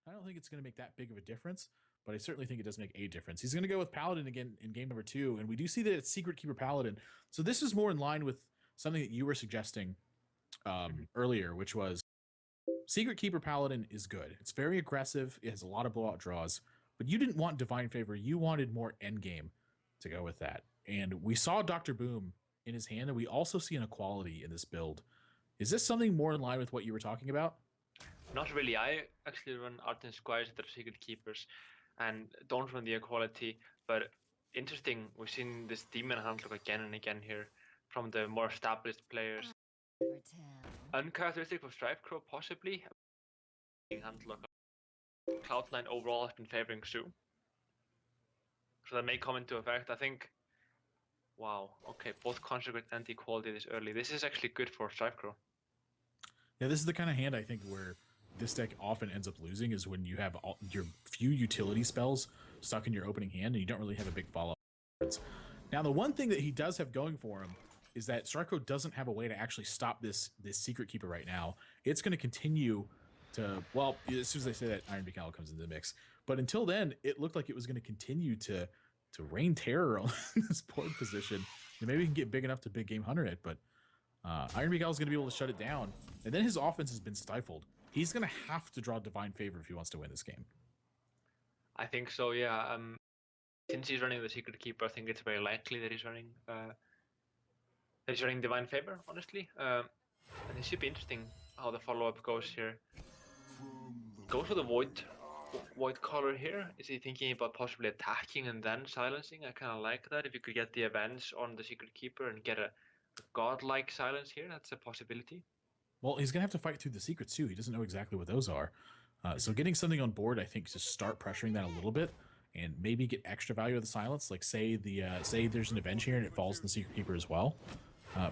I don't think it's going to make that big of a difference, but I certainly think it does make a difference. He's going to go with Paladin again in game number 2, and we do see that it's Secret Keeper Paladin. So this is more in line with something that you were suggesting earlier, which was Secret Keeper Paladin is good. It's very aggressive. It has a lot of blowout draws, but you didn't want Divine Favor. You wanted more endgame to go with that. And we saw Dr. Boom in his hand, and we also see an equality in this build. Is this something more in line with what you were talking about? Not really. I actually run Ardent Squires that are Secret Keepers and don't run the equality, but interesting, we've seen this Demon Handlock again and again here from the more established players. Uncharacteristic for StrifeCro, possibly. Handlock. Cloud9 overall has been favoring Sue. So that may come into effect. I think, wow, okay, both Consecrate and Equality this early. This is actually good for StrifeCro. Yeah, this is the kind of hand I think where this deck often ends up losing, is when you have all your few utility spells stuck in your opening hand and you don't really have a big follow-up. Now, the one thing that he does have going for him is that StrifeCro doesn't have a way to actually stop this Secret Keeper right now. It's going to continue to, well, as soon as I say that, Iron Beacon comes into the mix. But until then, it looked like it was going to continue to rain terror on this board position. And maybe he can get big enough to big game 100 it, but Iron Beacon is going to be able to shut it down. And then his offense has been stifled. He's going to have to draw Divine Favor if he wants to win this game. I think so, yeah. Since he's running the Secret Keeper, I think it's very likely that he's running Divine Favor, honestly. And it should be interesting how the follow-up goes here. Goes for the Void color here. Is he thinking about possibly attacking and then silencing? I kind of like that. If you could get the events on the Secret Keeper and get a godlike silence here, that's a possibility. Well, he's going to have to fight through the secrets too. He doesn't know exactly what those are. So getting something on board, I think, to start pressuring that a little bit and maybe get extra value of the silence. Like say there's an avenge here and it falls in the Secret Keeper as well.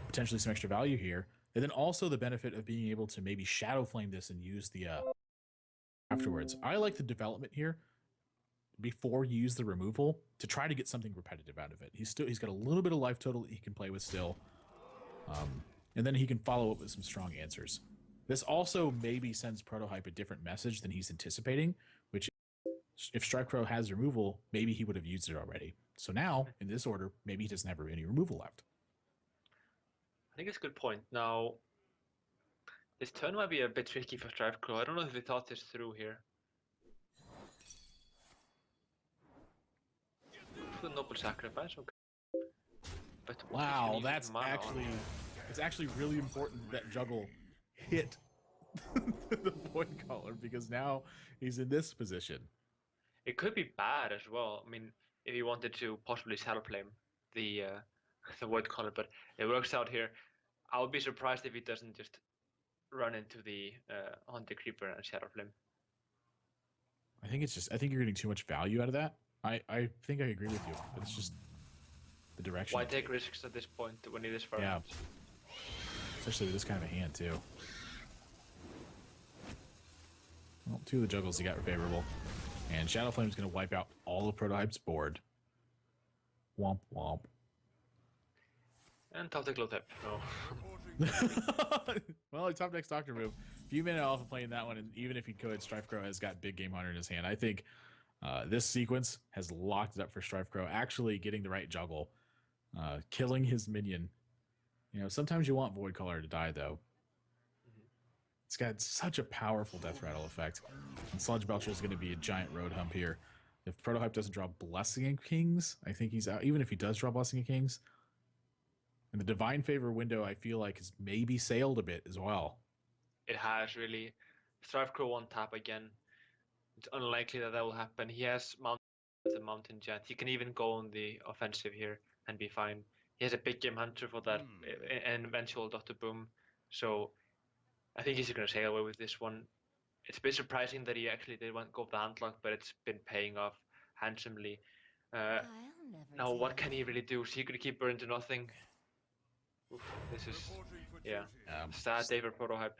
Potentially some extra value here. And then also the benefit of being able to maybe Shadow Flame this and use the afterwards. I like the development here before you use the removal to try to get something repetitive out of it. He's got a little bit of life total that he can play with still. And then he can follow up with some strong answers. This also maybe sends ProtoHype a different message than he's anticipating, which if StrifeCro has removal, maybe he would have used it already. So now, in this order, maybe he doesn't have any removal left. I think it's a good point. Now, this turn might be a bit tricky for StrifeCro. I don't know if he thought this through here. Noble Sacrifice, okay. But wow, that's actually... It's actually really important that Juggle hit the Void Caller, because now he's in this position. It could be bad as well. I mean, if he wanted to possibly Shadow Flame the Void Caller, but it works out here. I would be surprised if he doesn't just run into the Hunter Creeper and Shadow Flame. I think you're getting too much value out of that. I think I agree with you, but it's just the direction. Why take risks at this point when it is far? Yeah. Especially with this kind of a hand, too. Well, 2 of the juggles he got were favorable. And Shadow Flame is going to wipe out all of ProtoHype's board. Womp womp. And top deck low tap. No. Well, he top decks Dr. Boom. Few minutes off of playing that one, and even if he could, StrifeCro has got big game 100 in his hand. I think this sequence has locked it up for StrifeCro, actually getting the right juggle, killing his minion. You know, sometimes you want Void Caller to die, though. It's got such a powerful death rattle effect. And Sludge Belcher is going to be a giant road hump here. If ProtoHype doesn't draw Blessing of Kings, I think he's out. Even if he does draw Blessing of Kings. And the Divine Favor window, I feel like, has maybe sailed a bit as well. It has, really. StrifeCro won't tap again. It's unlikely that will happen. He has the Mountain Jet. He can even go on the offensive here and be fine. He has a big game hunter for that and eventual Dr. Boom. So I think he's going to sail away with this one. It's a bit surprising that he actually did want to go for the handlock, but it's been paying off handsomely. Now, what can he really do? Secret Keeper into nothing. Oof, this is, yeah, sad day for ProtoHype.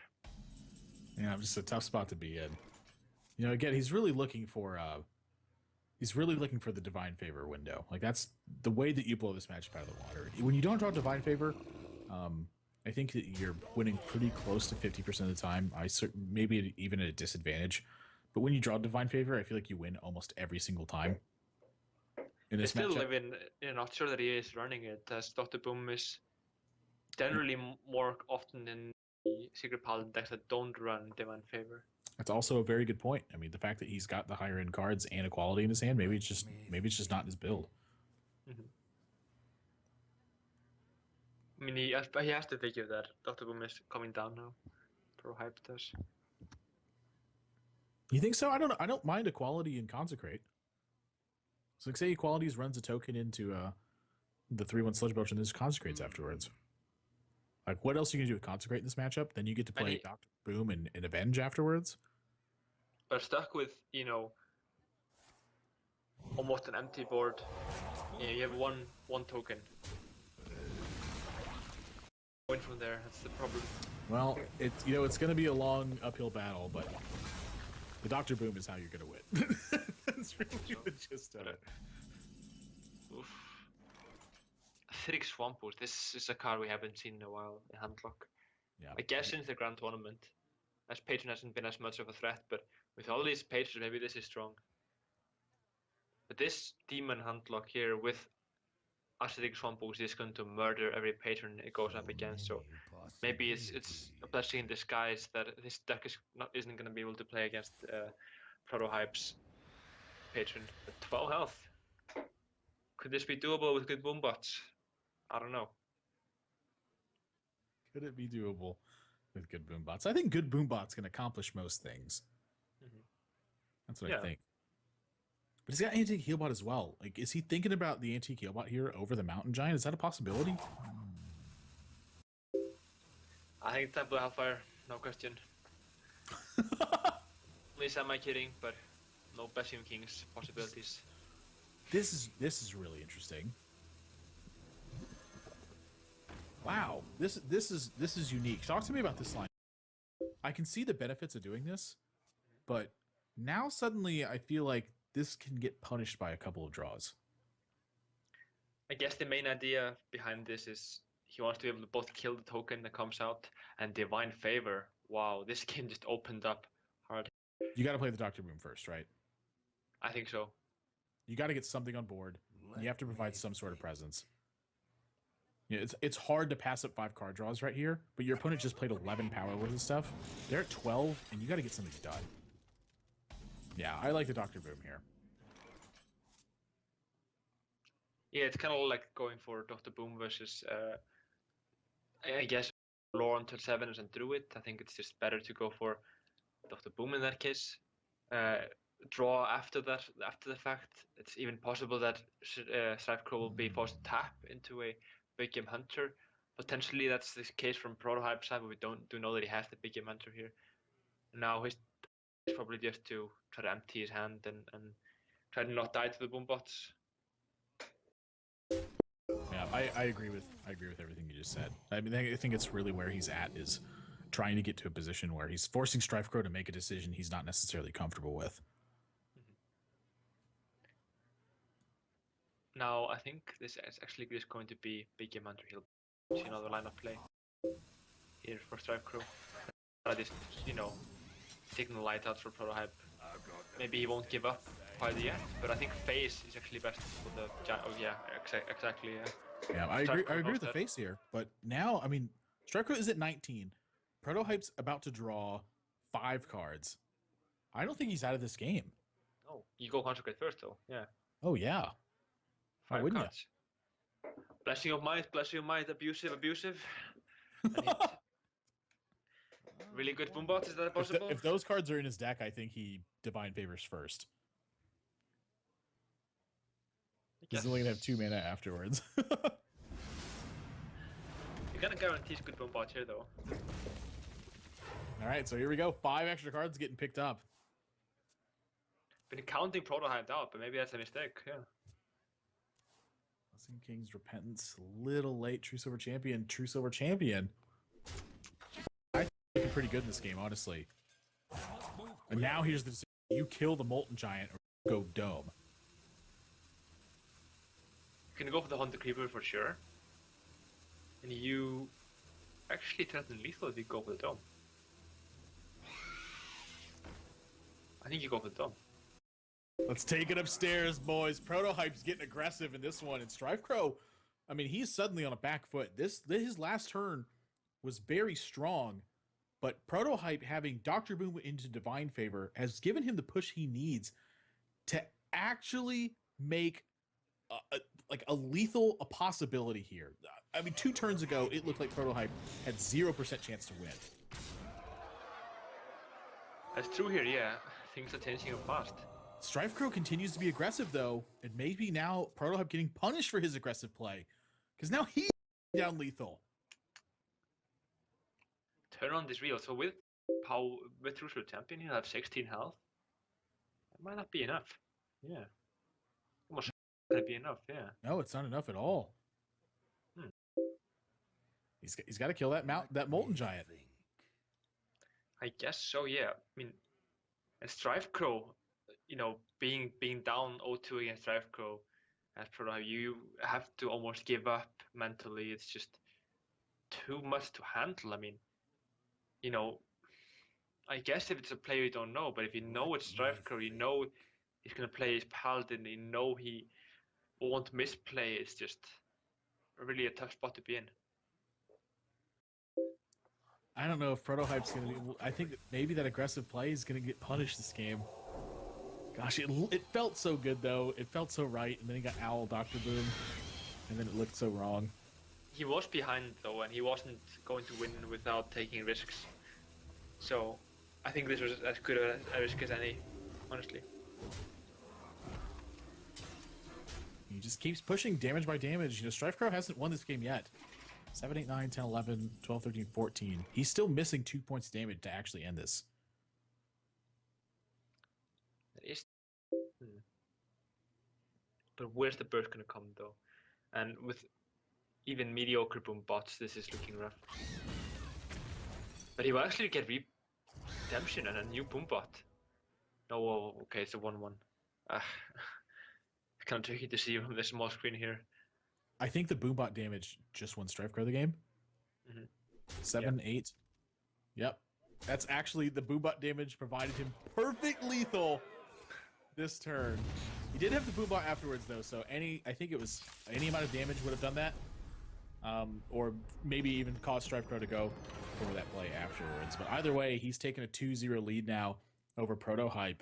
Yeah, just a tough spot to be in. You know, again, he's really looking for the Divine Favor window. Like, that's the way that you blow this matchup out of the water. When you don't draw Divine Favor, I think that you're winning pretty close to 50% of the time. Maybe even at a disadvantage, But when you draw Divine Favor, I feel like you win almost every single time. In I this still matchup. live in not sure that he is running it, as Dr. Boom is generally more often in the Secret Paladin decks that don't run Divine Favor. That's also a very good point. I mean, the fact that he's got the higher end cards and equality in his hand, maybe it's just not his build. Mm-hmm. I mean, he has to figure that Dr. Boom is coming down now. ProHype does. You think so? I don't mind equality and consecrate. So like say equalities runs a token into the 3/1 Sludge Belch and then just consecrates afterwards. Like what else you can do with consecrate in this matchup? Then you get to play Dr. Boom and Avenge afterwards. But stuck with, almost an empty board. You have one token. Going from there, that's the problem. Well, it's going to be a long uphill battle, but the Dr. Boom is how you're going to win. That's really the gist of it. Oof. Acidic Swamp Boost. This is a card we haven't seen in a while in Handlock. Yeah. I guess since the Grand Tournament, as Patron hasn't been as much of a threat, but with all these patrons, maybe this is strong. But this Demon Handlock here with Acidic Swamp Boost is going to murder every patron it goes up against. So maybe it's a blessing in disguise that this deck isn't going to be able to play against ProtoHype's patron. But 12 health. Could this be doable with good boom bots? I don't know. Could it be doable with good boom bots? I think good boom bots can accomplish most things. Mm-hmm. That's what I think. But he's got antique healbot as well. Like, is he thinking about the antique healbot here over the Mountain Giant? Is that a possibility? I think Temple Hellfire, no question. Least am I kidding, but no Bastion Kings possibilities. This is really interesting. Wow, this is unique. Talk to me about this line. I can see the benefits of doing this, but now suddenly I feel like this can get punished by a couple of draws. I guess the main idea behind this is he wants to be able to both kill the token that comes out and Divine Favor. Wow, this game just opened up hard. You got to play the Dr. Boom first, right? I think so. You got to get something on board. You have to provide some sort of presence. Yeah, it's hard to pass up 5 card draws right here, but your opponent just played 11 power worth of stuff. They're at 12, and you got to get something done. Yeah, I like the Dr. Boom here. Yeah, it's kind of like going for Dr. Boom versus, I guess, Lore until 7ers and Druid. I think it's just better to go for Dr. Boom in that case. Draw after the fact. It's even possible that StrifeCro will be forced to tap into a Big Game Hunter. Potentially that's the case from ProtoHype side, but we do know that he has the Big Game Hunter here. Now his probably just to try to empty his hand and try to not die to the boom bots. Yeah, I agree with everything you just said. I mean, I think it's really where he's at is trying to get to a position where he's forcing StrifeCro to make a decision he's not necessarily comfortable with. Now I think this is actually just going to be Big Game Hunter. He'll see another line of play here for StrifeCro. Just taking the light out for ProtoHype. Maybe he won't give up quite yet, but I think Face is actually best for the giant. Oh yeah, exactly. Yeah, I agree with the Face here. But now, I mean, StrifeCro is at 19. ProtoHype's about to draw 5 cards. I don't think he's out of this game. No, you go Consecrate first though. Yeah. Oh yeah. 5 wouldn't cards. Blessing of Might, abusive. Really good boom bots, is that possible? If those cards are in his deck, I think he Divine Favors first. He's only gonna have 2 mana afterwards. You're gonna guarantee good boom bots here though. Alright, so here we go. 5 extra cards getting picked up. Been counting ProtoHype out, but maybe that's a mistake, yeah. Blessing King's Repentance, little late. True Silver Champion. I think pretty good in this game, honestly. And now here's the decision. You kill the Molten Giant or go Dome. You can go for the Hunter Creeper for sure. And you actually threaten lethal if you go for the Dome. I think you go for the dome. Let's take it upstairs, boys. ProtoHype's getting aggressive in this one, and StrifeCro, I mean, he's suddenly on a back foot. His last turn was very strong, but ProtoHype having Dr. Boom into Divine Favor has given him the push he needs to actually make a lethal possibility here. I mean, 2 turns ago, it looked like ProtoHype had 0% chance to win. That's true here, yeah. Things are changing fast. StrifeCro continues to be aggressive, though, and maybe now ProtoHype getting punished for his aggressive play, because now he's down lethal. Turn on this reel. So with Crucial Champion, he'll have 16 health. That might not be enough. Yeah. Almost gonna be enough, yeah. No, it's not enough at all. He's got to kill that Molten Giant. I guess so, yeah. I mean, and StrifeCro, you know, being down 0-2 against StrifeCro, as ProtoHype, you have to almost give up mentally. It's just too much to handle. I mean, you know, I guess if it's a player you don't know, but if you know it's StrifeCro, you know he's gonna play his Paladin, you know he won't misplay. It's just really a tough spot to be in. I don't know if ProtoHype's going to... I think that maybe that aggressive play is going to get punished this game. Gosh, it felt so good, though. It felt so right, and then he got Owl Dr. Boom, and then it looked so wrong. He was behind, though, and he wasn't going to win without taking risks. So, I think this was as good a risk as any, honestly. He just keeps pushing damage by damage. You know, StrifeCro hasn't won this game yet. 7, 8, 9, 10, 11, 12, 13, 14. He's still missing 2 points of damage to actually end this. It is. But where's the burst gonna come, though? And with even mediocre boom bots, this is looking rough. But he will actually get redemption and a new boom bot. No, okay, it's a 1-1. Kind of tricky to see on the small screen here. I think the boombot damage just won StrifeCro the game. 7, 8. Yep. That's actually the boombot damage provided him perfect lethal this turn. He did have the boombot afterwards, though, so I think it was any amount of damage would have done that. Or maybe even caused StrifeCro to go for that play afterwards. But either way, he's taken a 2-0 lead now over ProtoHype.